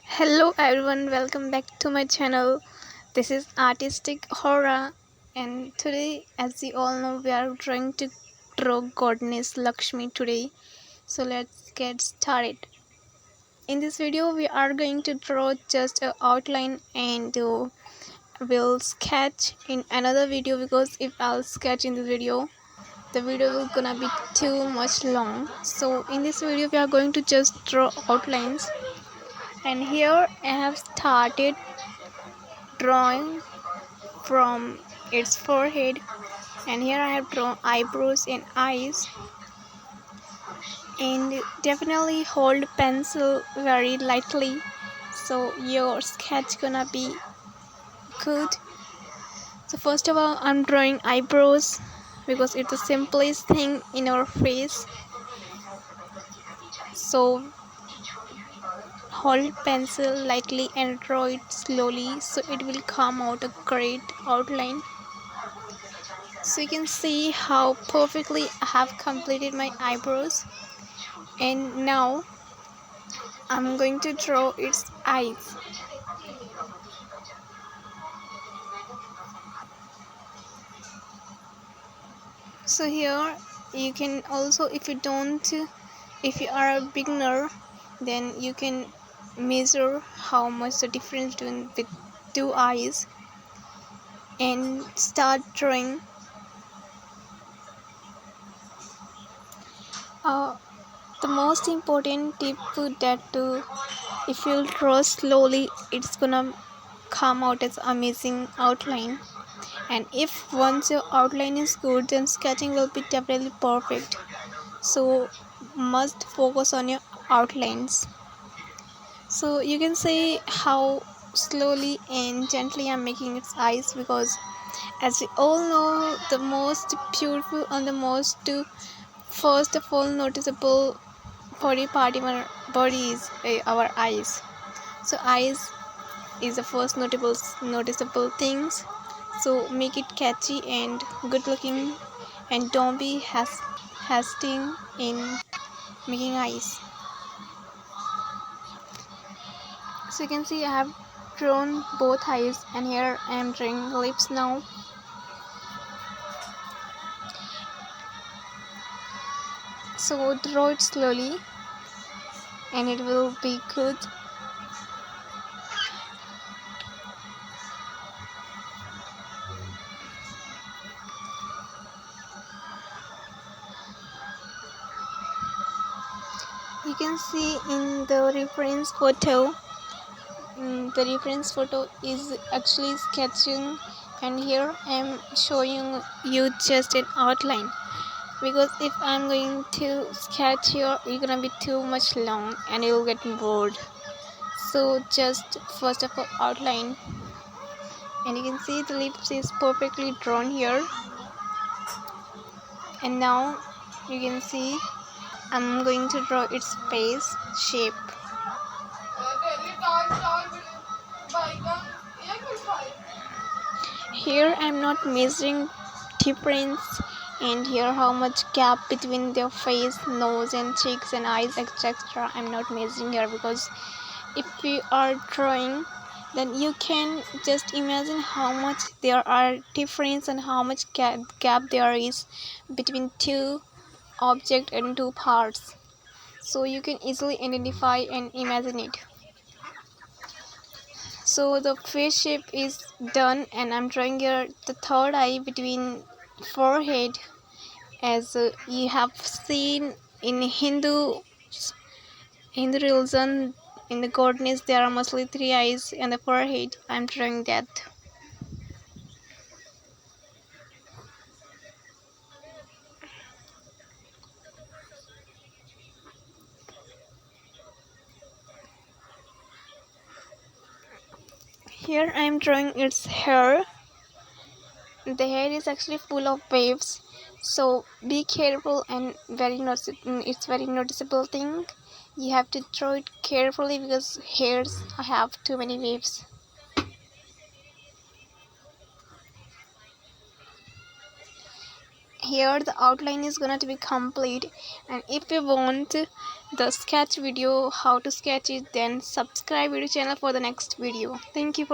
Hello everyone, welcome back to my channel. This is Artistic Horror, and today, as you all know, we are trying to draw goddess Lakshmi today. So let's get started. In this video, we are going to draw just an outline and we'll sketch in another video, because if I'll sketch in this video, the video will gonna be too much long. So in this video, we are going to just draw outlines. And here I have started drawing from its forehead, and here I have drawn eyebrows and eyes. And definitely hold pencil very lightly, so your sketch gonna be good. So first of all, I'm drawing eyebrows because it's the simplest thing in our face. So hold pencil lightly and draw it slowly, so it will come out a great outline. So you can see how perfectly I have completed my eyebrows, and now I'm going to draw its eyes. So here you can also, if you are a beginner, then you can measure how much the difference between with two eyes and start drawing. The most important tip that if you draw slowly, it's gonna come out as amazing outline. And if once your outline is good, then sketching will be definitely perfect. So must focus on your outlines. So you can see how slowly and gently I'm making its eyes, because as we all know, the most beautiful and the most first of all noticeable body part in our body is our eyes. So eyes is the first noticeable things. So make it catchy and good looking, and don't be hasty in making eyes. So you can see I have drawn both eyes, and here I am drawing lips now. So draw it slowly and it will be good. You can see in the reference photo, the reference photo is actually sketching, and here I am showing you just an outline, because if I'm going to sketch here, it's gonna be too much long and you'll get bored. So just first of all outline, and you can see the lips is perfectly drawn here. And now you can see I'm going to draw its face shape. Here I'm not measuring difference, and here how much gap between their face, nose and cheeks and eyes, etc. I'm not measuring here, because if you are drawing, then you can just imagine how much there are difference and how much gap there is between two object and two parts, so you can easily identify and imagine it. So the face shape is done, and I'm drawing here the third eye between forehead. As you have seen in Hindu religion, in the goddess there are mostly three eyes and the forehead. I'm drawing that. Here I am drawing its hair. The hair is actually full of waves, so be careful, and it's very noticeable thing. You have to draw it carefully, because hairs have too many waves. Here the outline is gonna to be complete, and if you want the sketch video, how to sketch it, then subscribe to channel for the next video. Thank you for